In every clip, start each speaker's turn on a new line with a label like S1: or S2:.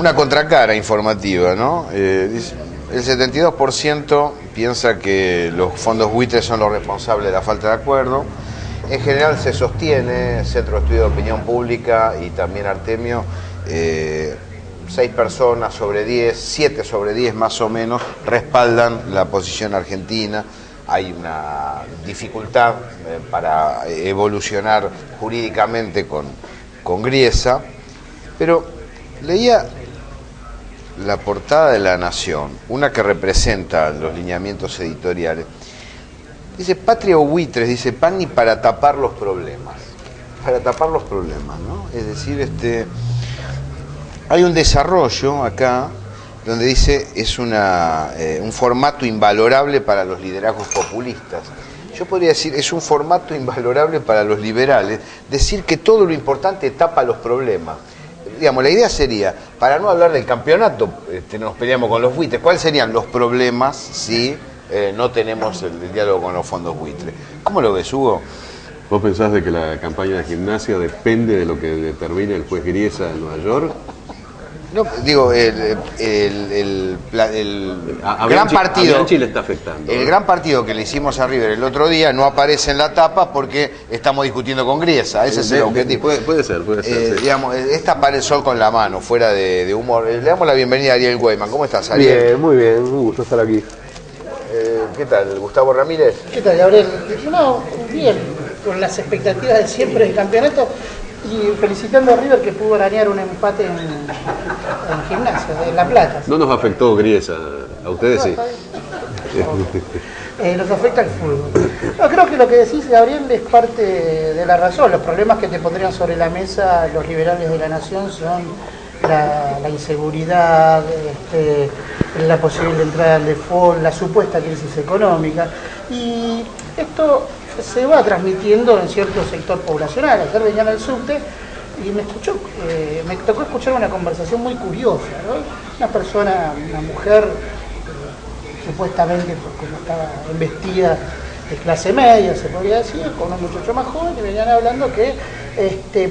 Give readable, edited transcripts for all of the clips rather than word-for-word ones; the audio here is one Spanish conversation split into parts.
S1: una contracara informativa, ¿no? El 72% piensa que los fondos buitres son los responsables de la falta de acuerdo. En general se sostiene, Centro de Estudio de Opinión Pública y también Artemio, 6 personas sobre 10, 7 sobre 10 más o menos, respaldan la posición argentina. Hay una dificultad para evolucionar jurídicamente con Griesa, pero leía la portada de La Nación, una que representa los lineamientos editoriales. Dice, Patria o buitres, dice Pani, para tapar los problemas. Para tapar los problemas, ¿no? Es decir, hay un desarrollo acá donde dice es un formato invalorable para los liderazgos populistas. Yo podría decir, es un formato invalorable para los liberales, decir que todo lo importante tapa los problemas. Digamos, la idea sería, para no hablar del campeonato, nos peleamos con los buitres, ¿cuáles serían los problemas si no tenemos el diálogo con los fondos buitres? ¿Cómo lo ves, Hugo?
S2: ¿Vos pensás de que la campaña de Gimnasia depende de lo que determine el juez Griesa en Nueva York?
S1: No, digo, el gran partido.
S2: A le está afectando.
S1: El gran partido que le hicimos a River el otro día no aparece en la tapa porque estamos discutiendo con Griesa. Ese es el objetivo.
S2: Puede ser. Sí.
S1: Digamos, esta para el sol con la mano, fuera de humor. Le damos la bienvenida a Ariel Weyman. ¿Cómo estás, Ariel?
S3: Bien, muy bien, un gusto estar aquí.
S1: ¿Qué tal, Gustavo Ramírez?
S4: ¿Qué tal, Gabriel? No, bien, con las expectativas de siempre del campeonato y felicitando a River que pudo arañar un empate en Gimnasia, en La Plata.
S2: No nos afectó Griesa, a ustedes sí.
S4: Nos afecta el fútbol. No, creo que lo que decís, Gabriel, es parte de la razón. Los problemas que te pondrían sobre la mesa los liberales de la nación son la inseguridad, la posible entrada al default, la supuesta crisis económica. Y esto se va transmitiendo en cierto sector poblacional. Ayer venía en el subte y me tocó escuchar una conversación muy curiosa, ¿no? Una mujer, supuestamente como estaba vestida de clase media, se podría decir, con un muchacho más joven, y venían hablando que,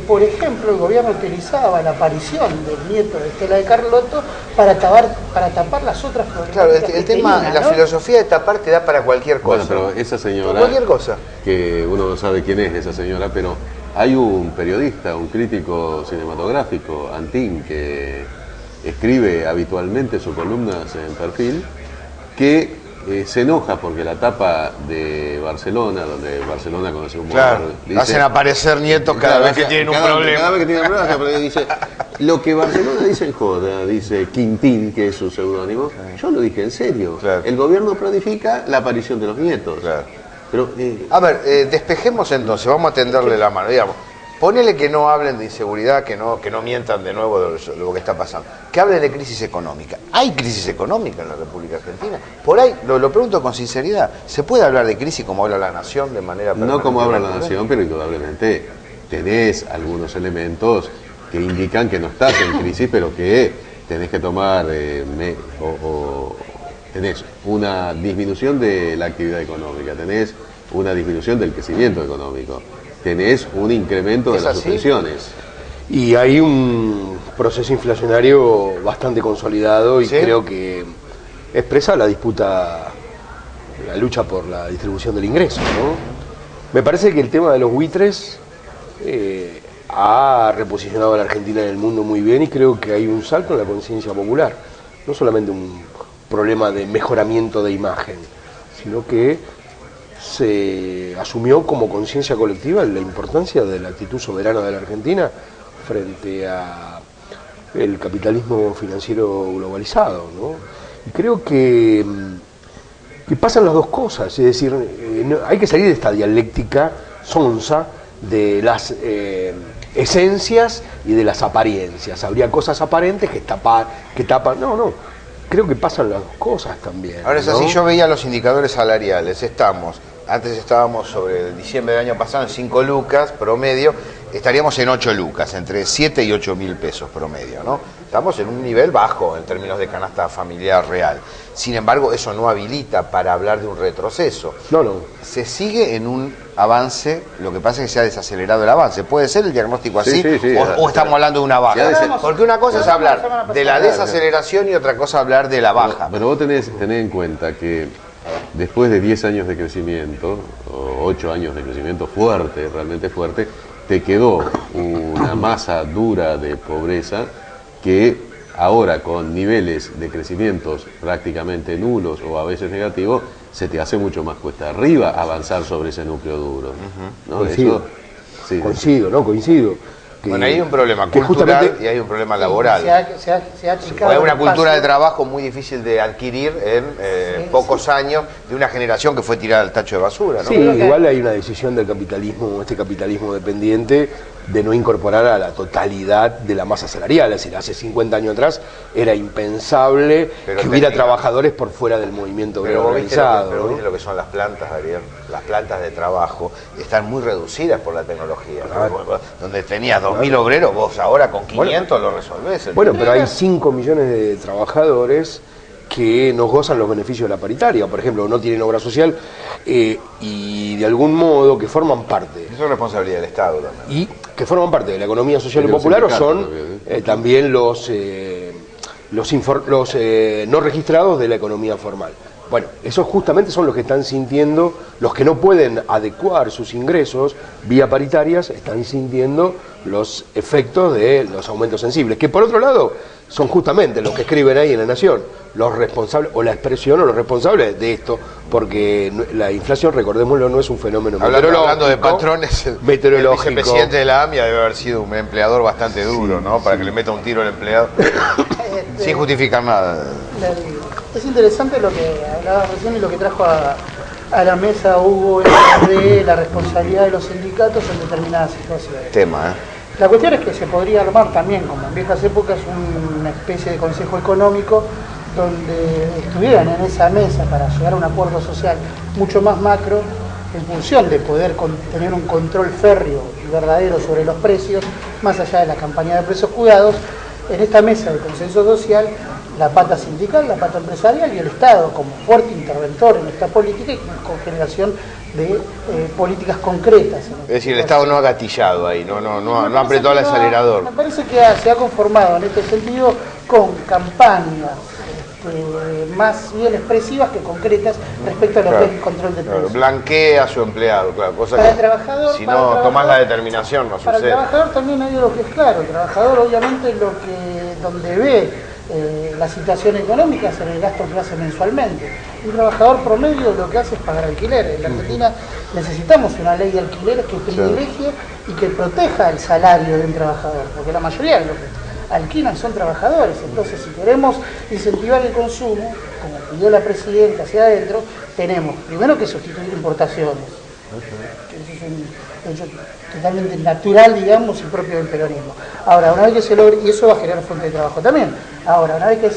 S4: por ejemplo, el gobierno utilizaba la aparición del nieto de Estela de Carlotto para tapar las otras problemáticas.
S1: Claro, el tema, tenía, ¿no? La filosofía de tapar te da para cualquier cosa.
S2: Bueno, pero esa señora,
S1: cualquier cosa,
S2: que uno no sabe quién es esa señora, pero hay un periodista, un crítico cinematográfico, Antín, que escribe habitualmente sus columnas en Perfil, que se enoja porque la tapa de Barcelona, donde Barcelona conoce un
S1: claro, dice, hacen aparecer nietos cada vez que tienen un problema.
S2: Cada vez que tienen un problema, dice, lo que Barcelona dice en joda, dice Quintín, que es su seudónimo, yo lo dije en serio. Claro. El gobierno planifica la aparición de los nietos. Claro. Pero,
S1: a ver, despejemos entonces, vamos a tenderle la mano, digamos. Ponele que no hablen de inseguridad, que no mientan de nuevo de lo que está pasando. Que hablen de crisis económica. ¿Hay crisis económica en la República Argentina? Por ahí, lo pregunto con sinceridad, ¿se puede hablar de crisis como habla la Nación de manera permanente?
S2: No como habla la Nación, pero indudablemente tenés algunos elementos que indican que no estás en crisis, pero que tenés que tomar, tenés una disminución de la actividad económica, tenés una disminución del crecimiento económico, tenés un incremento de las subvenciones.
S3: Y hay un proceso inflacionario bastante consolidado y ¿sí? Creo que expresa la disputa, la lucha por la distribución del ingreso, ¿no? Me parece que el tema de los buitres ha reposicionado a la Argentina en el mundo muy bien y creo que hay un salto en la conciencia popular. No solamente un problema de mejoramiento de imagen, sino que se asumió como conciencia colectiva la importancia de la actitud soberana de la Argentina frente a el capitalismo financiero globalizado, ¿no? Y creo que pasan las dos cosas, es decir, hay que salir de esta dialéctica sonsa de las esencias y de las apariencias. Habría cosas aparentes que tapan, no, creo que pasan las dos cosas también.
S1: Ahora es así, yo veía los indicadores salariales, antes estábamos sobre diciembre del año pasado en 5 lucas promedio, estaríamos en 8 lucas, entre 7 y 8 mil pesos promedio, ¿no? Estamos en un nivel bajo en términos de canasta familiar real. Sin embargo, eso no habilita para hablar de un retroceso.
S3: No, no.
S1: Se sigue en un avance, lo que pasa es que se ha desacelerado el avance. ¿Puede ser el diagnóstico así?
S2: Sí.
S1: O estamos hablando de una baja? Porque una cosa es hablar de la desaceleración y otra cosa hablar de la baja.
S2: Pero vos tenés en cuenta que después de 10 años de crecimiento, o 8 años de crecimiento fuerte, realmente fuerte, te quedó una masa dura de pobreza que ahora con niveles de crecimientos prácticamente nulos o a veces negativos, se te hace mucho más cuesta arriba avanzar sobre ese núcleo duro. ¿No?
S3: Coincido.
S2: Eso,
S3: Coincido.
S1: Bueno, hay un problema cultural y hay un problema laboral.
S4: Se ha achicado
S1: Hay una
S4: el
S1: cultura de
S4: espacio.
S1: trabajo muy difícil de adquirir en pocos años de una generación que fue tirada al tacho de basura, ¿no?
S3: Sí, igual hay una decisión del capitalismo, este capitalismo dependiente, de no incorporar a la totalidad de la masa salarial. Es decir, hace 50 años atrás era impensable que hubiera trabajadores por fuera del movimiento obrero organizado.
S1: Pero viste lo que son las plantas, Ariel. Las plantas de trabajo están muy reducidas por la tecnología, ¿no? Donde tenías 2.000 obreros, vos ahora con 500 lo resolvés.
S3: Bueno, pero hay 5 millones de trabajadores que no gozan los beneficios de la paritaria, por ejemplo, no tienen obra social y de algún modo que forman parte.
S1: Eso es responsabilidad del Estado también.
S3: Y que forman parte de la economía social y
S2: Los
S3: popular, o
S2: sindicatos
S3: son también los no registrados de la economía formal. Bueno, esos justamente son los que están sintiendo, los que no pueden adecuar sus ingresos vía paritarias, están sintiendo los efectos de los aumentos sensibles, que por otro lado son justamente los que escriben ahí en La Nación, los responsables, o la expresión o los responsables de esto, porque la inflación, recordémoslo, no es un fenómeno meteorológico.
S1: Hablando de patrones, el vicepresidente de la AMIA debe haber sido un empleador bastante duro, ¿no? Para que le meta un tiro al empleado, sin justificar nada.
S4: Es interesante lo que hablaba recién y lo que trajo a la mesa Hugo de la responsabilidad de los sindicatos en determinadas situaciones. La cuestión es que se podría armar también, como en viejas épocas, una especie de consejo económico donde estuvieran en esa mesa para llegar a un acuerdo social mucho más macro, en función de poder tener un control férreo y verdadero sobre los precios, más allá de la campaña de precios cuidados. En esta mesa de consenso social, la pata sindical, la pata empresarial y el Estado como fuerte interventor en esta política y con generación de políticas concretas.
S1: Es decir, el Estado no ha gatillado ahí, no apretó el acelerador.
S4: Me parece que se ha conformado en este sentido con campañas más bien expresivas que concretas respecto a lo que es el control de precios.
S1: Blanquea a su empleado, claro, cosa
S4: para
S1: que
S4: el trabajador,
S1: si no tomás la determinación no
S4: para
S1: sucede.
S4: El trabajador también hay algo que es claro, el trabajador obviamente donde ve la situación económica es en el gasto que hace mensualmente. Un trabajador promedio lo que hace es pagar alquiler. En la Argentina necesitamos una ley de alquileres que privilegie y que proteja el salario de un trabajador, porque la mayoría de los que alquilan son trabajadores. Entonces, si queremos incentivar el consumo, como pidió la presidenta hacia adentro, tenemos primero que sustituir importaciones. Eso es un hecho totalmente natural, digamos, y propio del peronismo. Ahora, una vez que se logre, y eso va a generar fuente de trabajo también. Ahora, una vez que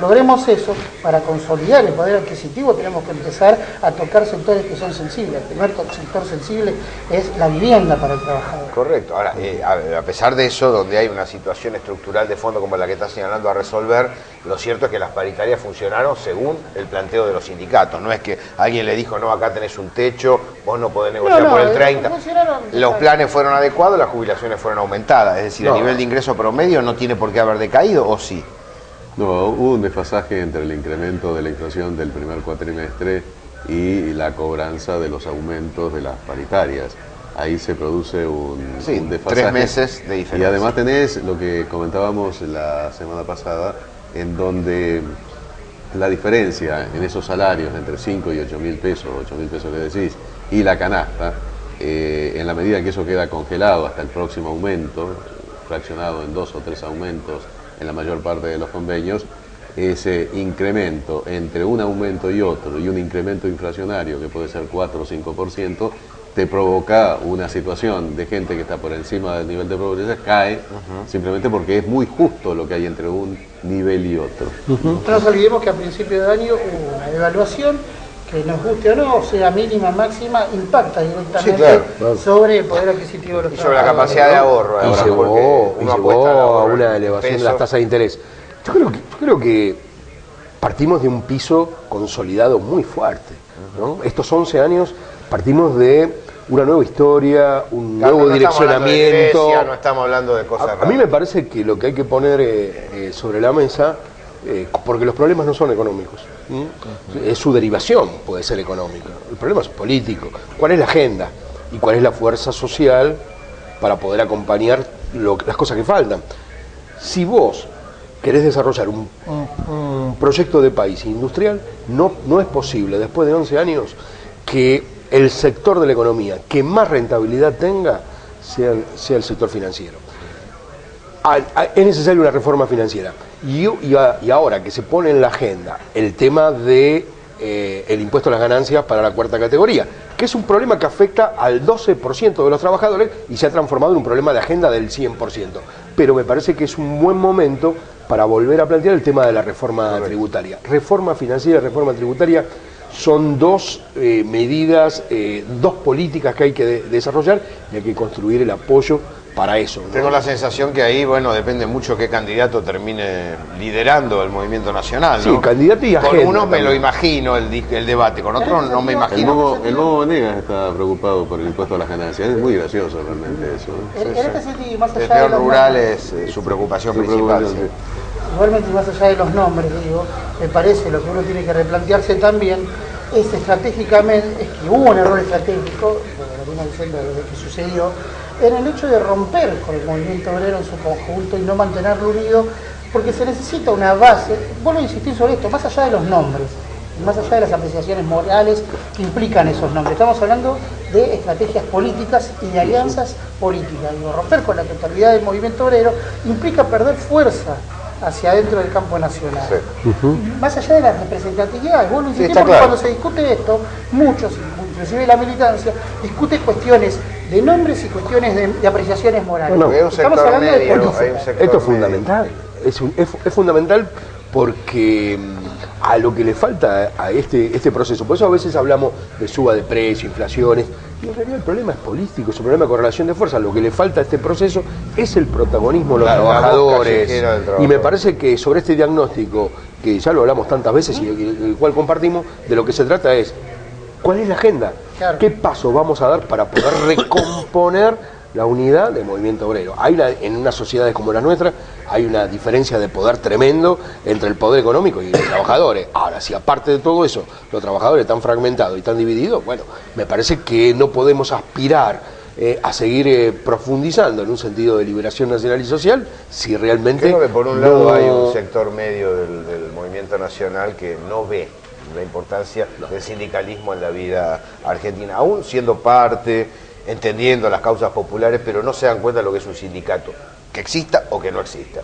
S4: logremos eso, para consolidar el poder adquisitivo tenemos que empezar a tocar sectores que son sensibles. El primer sector sensible es la vivienda para el trabajador.
S1: Correcto. Ahora, a pesar de eso, donde hay una situación estructural de fondo como la que está señalando a resolver, lo cierto es que las paritarias funcionaron según el planteo de los sindicatos. No es que alguien le dijo, no, acá tenés un techo, vos no podés negociar por el 30. Los planes fueron adecuados, las jubilaciones fueron aumentadas. Es decir, a nivel de ingreso promedio no tiene por qué haber decaído, ¿o sí?
S2: No, hubo un desfasaje entre el incremento de la inflación del primer cuatrimestre y la cobranza de los aumentos de las paritarias. Ahí se produce un desfasaje.
S1: 3 meses de diferencia.
S2: Y además tenés lo que comentábamos la semana pasada, en donde la diferencia en esos salarios entre 5 y 8 mil pesos que decís, y la canasta, en la medida que eso queda congelado hasta el próximo aumento, fraccionado en 2 o 3 aumentos en la mayor parte de los convenios, ese incremento entre un aumento y otro, y un incremento inflacionario que puede ser 4 o 5%, te provoca una situación de gente que está por encima del nivel de pobreza, cae simplemente porque es muy justo lo que hay entre un nivel y otro.
S4: No nos olvidemos que a principio de año hubo una devaluación que nos guste o no, sea mínima, máxima, impacta directamente
S1: claro.
S4: sobre el poder adquisitivo de los
S1: Y sobre la
S4: trabajadores,
S1: capacidad de ahorro.
S3: Y
S1: ahora,
S3: llevó,
S1: porque uno apuesta al
S3: a
S1: ahorro
S3: una
S1: en
S3: elevación de
S1: pesos.
S3: las tasas de interés. Yo creo que partimos de un piso consolidado muy fuerte, ¿no? Estos 11 años partimos de una nueva historia, un
S1: Claro,
S3: nuevo
S1: no estamos hablando de
S3: direccionamiento.
S1: Grecia, no estamos hablando de cosas
S3: A mí me parece que lo que hay que poner sobre la mesa, porque los problemas no son económicos, es su derivación, puede ser económica. El problema es político. ¿Cuál es la agenda? ¿Y cuál es la fuerza social para poder acompañar las cosas que faltan? Si vos querés desarrollar un proyecto de país industrial, no es posible, después de 11 años, que el sector de la economía que más rentabilidad tenga sea el sector financiero. Es necesaria una reforma financiera. Y ahora que se pone en la agenda el tema de el impuesto a las ganancias para la cuarta categoría, que es un problema que afecta al 12% de los trabajadores y se ha transformado en un problema de agenda del 100%. Pero me parece que es un buen momento para volver a plantear el tema de la reforma tributaria. Reforma financiera y reforma tributaria son dos medidas, dos políticas que hay que desarrollar y hay que construir el apoyo para eso, ¿no?
S1: Tengo la sensación que ahí, bueno, depende mucho qué candidato termine liderando el movimiento nacional, ¿no?
S3: Sí, candidato y agenda.
S1: Con unos me lo
S3: también.
S1: imagino el debate, con otros no me imagino.
S2: El Bobo Venegas está preocupado por el impuesto a las ganancias. Es muy gracioso realmente eso, ¿no?
S4: En este sentido, más
S1: El
S4: allá de
S1: peón
S4: los
S1: rural
S4: nombres,
S1: es su preocupación
S2: Su
S1: principal.
S2: preocupación,
S1: sí.
S4: igualmente más allá de los nombres, digo, me parece lo que uno tiene que replantearse también es estratégicamente, es que hubo un error estratégico, lo vengo diciendo desde que sucedió, en el hecho de romper con el movimiento obrero en su conjunto y no mantenerlo unido, porque se necesita una base, vuelvo a insistir sobre esto, más allá de los nombres, más allá de las apreciaciones morales que implican esos nombres, estamos hablando de estrategias políticas y de alianzas políticas. Digo, romper con la totalidad del movimiento obrero implica perder fuerza hacia adentro del campo nacional.
S1: Sí.
S4: Más allá de las representatividades, vuelvo a insistir,
S1: está
S4: porque
S1: claro.
S4: cuando se discute esto, muchos, inclusive la militancia, discute cuestiones de nombres y cuestiones de apreciaciones morales.
S3: No, no.
S1: Hay un
S4: Estamos
S1: sector
S4: hablando de
S1: medio,
S4: política.
S1: hay un sector
S3: Esto es
S1: medio.
S3: fundamental, es fundamental porque a lo que le falta a este proceso, por eso a veces hablamos de suba de precio, inflaciones, y en realidad el problema es político, es un problema de correlación de fuerza. Lo que le falta a este proceso es el protagonismo de los
S1: La voz
S3: trabajadores.
S1: callejera del trabajador.
S3: Y me parece que sobre este diagnóstico, que ya lo hablamos tantas veces y el cual compartimos, de lo que se trata es, ¿cuál es la agenda?
S4: Claro.
S3: ¿Qué paso vamos a dar para poder recomponer la unidad del movimiento obrero? En unas sociedades como la nuestra hay una diferencia de poder tremendo entre el poder económico y los trabajadores. Ahora, si aparte de todo eso los trabajadores están fragmentados y están divididos, bueno, me parece que no podemos aspirar a seguir profundizando en un sentido de liberación nacional y social si realmente...
S1: Creo que por un
S3: no-
S1: lado hay un sector medio del movimiento nacional que no ve la importancia del sindicalismo en la vida argentina, aún siendo parte, entendiendo las causas populares, pero no se dan cuenta de lo que es un sindicato, que exista o que no exista.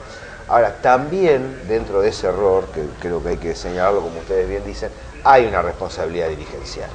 S1: Ahora, también dentro de ese error, que creo que hay que señalarlo, como ustedes bien dicen, hay una responsabilidad dirigencial.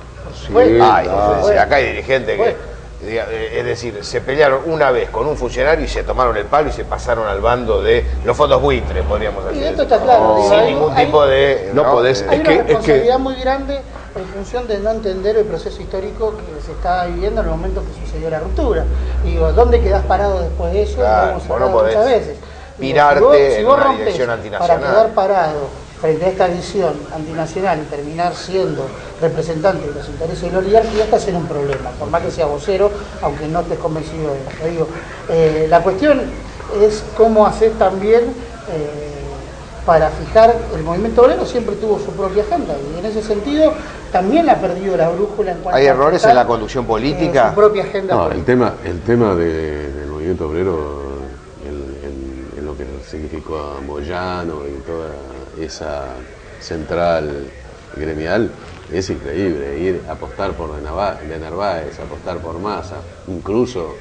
S3: Sí,
S1: Hay,
S3: claro.
S1: es decir, acá hay dirigentes que, es decir, se pelearon una vez con un funcionario y se tomaron el palo y se pasaron al bando de los fondos buitres, podríamos decir.
S4: Y esto está claro, digo,
S1: sin
S4: hay-
S1: ningún
S4: hay-
S1: tipo de...
S3: No podés-
S4: Hay
S3: Es
S4: una
S3: que-
S4: responsabilidad muy grande en función de no entender el proceso histórico que se está viviendo en el momento que sucedió la ruptura. Digo, ¿dónde quedás parado después de eso?
S1: Claro,
S4: Lo hemos
S1: vos no
S4: hablado
S1: podés
S4: muchas veces.
S1: pirarte en una
S4: rompes
S1: dirección
S4: para
S1: antinacional.
S4: quedar parado frente a esta visión antinacional y terminar siendo representante de los intereses de la oligarquía, estás en un problema, por más que sea vocero, aunque no estés convencido de eso. Digo, la cuestión es cómo hacer también para fijar, el movimiento obrero siempre tuvo su propia agenda y en ese sentido también ha perdido la brújula en cuanto
S1: ¿Hay
S4: a
S1: errores
S4: fijar,
S1: en la conducción política?
S4: su propia agenda
S2: No,
S4: política.
S2: el tema del movimiento obrero, en lo que significó a Moyano y toda esa central gremial, es increíble. Ir a apostar por de Narváez, apostar por Massa, incluso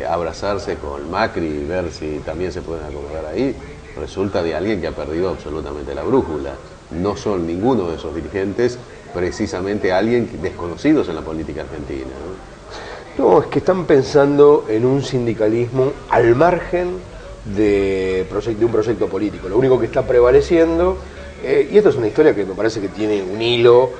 S2: abrazarse con Macri y ver si también se pueden acomodar ahí, resulta de alguien que ha perdido absolutamente la brújula. No son ninguno de esos dirigentes precisamente alguien desconocidos en la política argentina, ¿no?
S3: No, es que están pensando en un sindicalismo al margen de un proyecto político. Lo único que está prevaleciendo y esto es una historia que me parece que tiene un hilo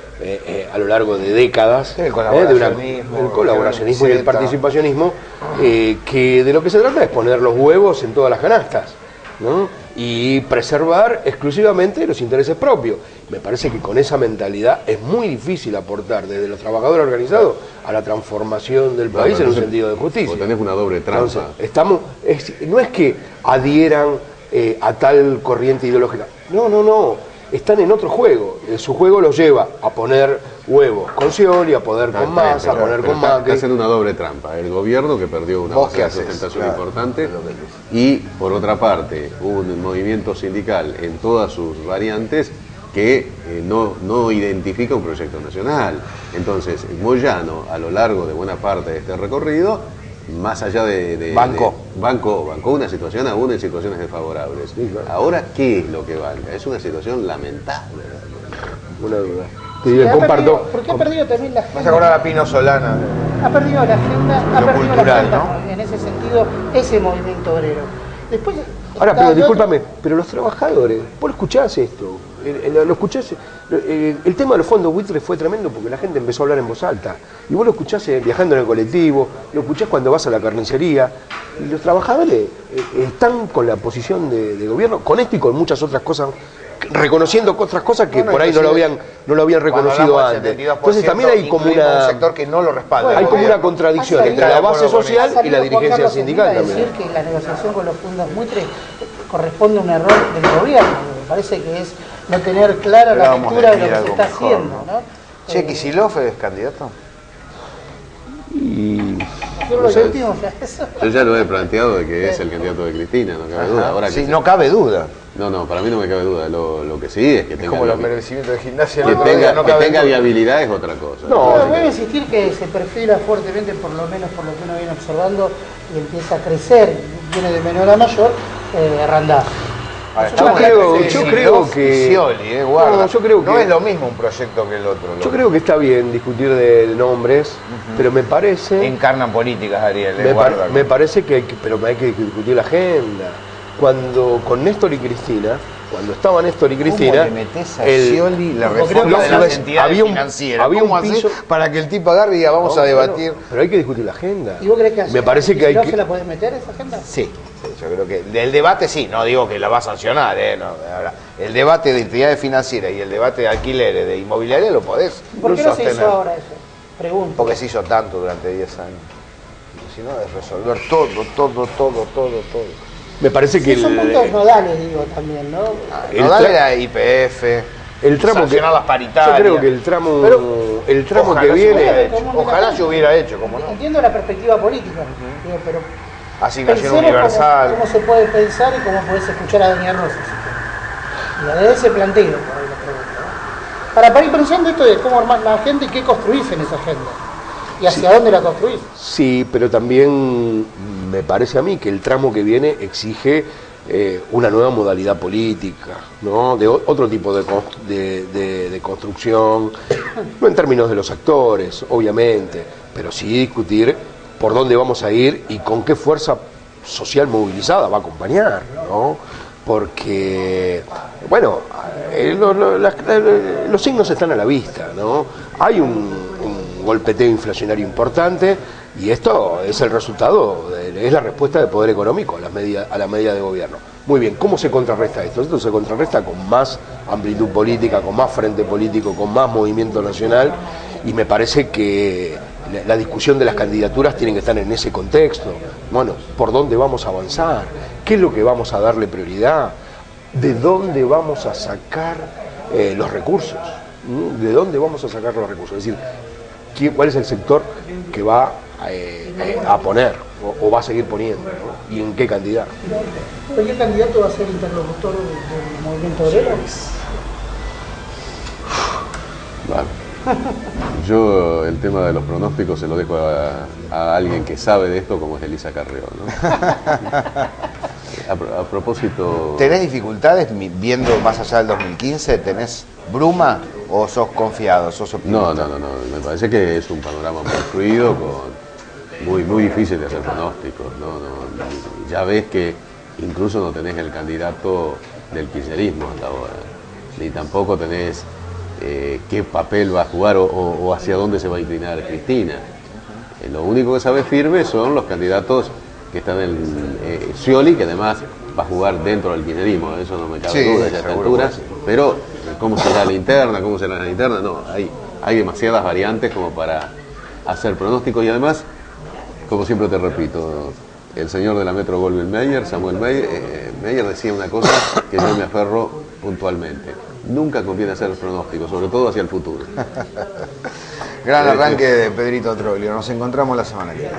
S3: a lo largo de décadas,
S1: el colaboracionismo,
S3: el colaboracionismo y el
S1: etcétera.
S3: participacionismo, que de lo que se trata es poner los huevos en todas las canastas, ¿no? Y preservar exclusivamente los intereses propios. Me parece que con esa mentalidad es muy difícil aportar desde los trabajadores organizados a la transformación del país en un sentido de justicia.
S2: O tenés una doble trampa.
S3: Entonces, no es que adhieran a tal corriente ideológica. No. Están en otro juego. Su juego los lleva a poner huevos con Scioli, a poder con Massa, a poner con Macri.
S2: Hacen una doble trampa. El gobierno, que perdió una base de sustentación importante, y por otra parte un movimiento sindical en todas sus variantes que no identifica un proyecto nacional. Entonces Moyano, a lo largo de buena parte de este recorrido, más allá
S1: Bancó
S3: una
S1: situación
S3: aún en situaciones desfavorables.
S2: Sí, claro. Ahora, ¿qué es lo que banca? Es una situación lamentable.
S3: Una duda.
S4: Porque ha perdido también la agenda.
S1: Vas a acordar a Pino Solana.
S4: Ha perdido la agenda,
S1: cultural, ¿no?
S4: En ese sentido, ese movimiento obrero. Después,
S3: ahora, pero discúlpame, pero los trabajadores, vos lo escuchás esto, lo escuchás, el tema de los fondos buitres fue tremendo porque la gente empezó a hablar en voz alta, y vos lo escuchás viajando en el colectivo, lo escuchás cuando vas a la carnicería, y los trabajadores están con la posición de gobierno, con esto y con muchas otras cosas, reconociendo otras cosas que por ahí no lo habían reconocido antes. Entonces también hay como un
S1: sector que no lo respalda.
S3: Hay como una contradicción entre la base social y la dirigencia sindical también.
S4: decir que la negociación con los fondos buitres corresponde a un error del gobierno. Me parece que es no tener clara la lectura de lo que se está haciendo, ¿no?
S1: Che, ¿Kicillof es candidato?
S3: Y
S4: Nosotros lo sentimos ya eso.
S2: Yo ya lo he planteado de que es el candidato de Cristina, no cabe duda. Ahora
S1: Sí,
S2: que
S1: no cabe duda.
S2: No, para mí no me cabe duda. Lo que sí es que
S1: Es
S2: tenga,
S1: como los merecimientos de gimnasia.
S2: que
S1: el otro día,
S2: tenga,
S1: no
S2: que
S1: cabe
S2: tenga
S1: duda.
S2: viabilidad es otra cosa.
S3: No,
S4: Pero voy a insistir que se perfila fuertemente, por lo menos por lo que uno viene observando, y empieza a crecer, viene de menor a mayor, Randazzo.
S3: Yo creo que
S1: Scioli, guarda.
S3: No, yo creo
S1: no
S3: que
S1: es lo mismo un proyecto que el otro.
S3: Yo creo que está bien discutir de nombres, pero me parece
S1: Encarnan políticas, Ariel,
S3: me parece que hay que discutir la agenda. Cuando con Néstor y Cristina, cuando estaban Néstor y Cristina,
S1: ¿cómo le metés a Scioli la reforma de las entidades financieras?
S3: había
S1: ¿Cómo
S3: un piso
S1: haces para que el tipo agarre y diga vamos a debatir?
S3: Bueno, pero hay que discutir la agenda.
S4: ¿Y vos crees que
S3: me parece que hay
S4: no
S3: que
S4: se la podés meter esa agenda?
S1: Sí, yo creo que del debate sí, no digo que la va a sancionar, no, ahora, el debate de entidades financieras y el debate de alquileres, de inmobiliaria, lo podés
S4: ¿Por qué no se
S1: sostener.
S4: hizo ahora eso? Pregunto.
S1: Porque se hizo tanto durante 10 años. Si no, es resolver todo.
S3: me parece que
S4: Sí, son puntos nodales, digo, también, ¿no?
S3: El
S1: No dale
S3: tra-
S1: la IPF,
S3: el tramo que
S1: sancionar las paritarias.
S3: yo creo que el tramo
S1: Ojalá
S3: que
S1: se
S3: viene
S1: hubiera hecho, ojalá se hubiera hecho, ¿cómo no?
S4: Entiendo la perspectiva política, digo, pero
S1: Asignación
S4: pensemos
S1: universal.
S4: cómo se puede pensar y cómo podés escuchar a Doña Rosa. Si querés. Y desde ese planteo, por ahí la pregunta, ¿no? Para ir pensando esto de cómo armar la agenda y qué construís en esa agenda. Y hacia dónde la construís.
S3: Sí, pero también me parece a mí que el tramo que viene exige una nueva modalidad política, ¿no? De otro tipo de construcción, no en términos de los actores, obviamente, pero sí discutir por dónde vamos a ir y con qué fuerza social movilizada va a acompañar, ¿no? Porque, bueno, los signos están a la vista, ¿no? Hay un golpeteo inflacionario importante y esto es el resultado, es la respuesta del poder económico a la medida de gobierno. Muy bien, ¿cómo se contrarresta esto? Esto se contrarresta con más amplitud política, con más frente político, con más movimiento nacional, y me parece que la discusión de las candidaturas tiene que estar en ese contexto. Bueno, ¿por dónde vamos a avanzar? ¿Qué es lo que vamos a darle prioridad? ¿De dónde vamos a sacar los recursos? ¿De dónde vamos a sacar los recursos? Es decir, ¿cuál es el sector que va a poner o va a seguir poniendo, ¿no? ¿Y en qué cantidad?
S4: ¿Qué candidato va a ser interlocutor del movimiento obrero?
S2: Vale. Yo el tema de los pronósticos se lo dejo a alguien que sabe de esto, como es Elisa Carrió, ¿no? A propósito...
S1: ¿Tenés dificultades viendo más allá del 2015? ¿Tenés bruma o sos confiado? ¿Sos optimista?
S2: No. Me parece que es un panorama muy fluido, muy difícil de hacer pronósticos. Ya ves que incluso no tenés el candidato del kirchnerismo hasta ahora. ni tampoco tenés qué papel va a jugar o hacia dónde se va a inclinar Cristina. Lo único que sabe firme son los candidatos que están en Scioli, que además va a jugar dentro del kirchnerismo, eso no me cabe duda ya a esta altura, pero cómo será la interna, no, hay demasiadas variantes como para hacer pronósticos, y además, como siempre te repito, el señor de la Metro Goldwyn Mayer, Samuel Meyer, decía una cosa que yo me aferro puntualmente: nunca conviene hacer pronósticos, sobre todo hacia el futuro.
S1: Gran arranque de Pedrito Troglio. Nos encontramos la semana que viene.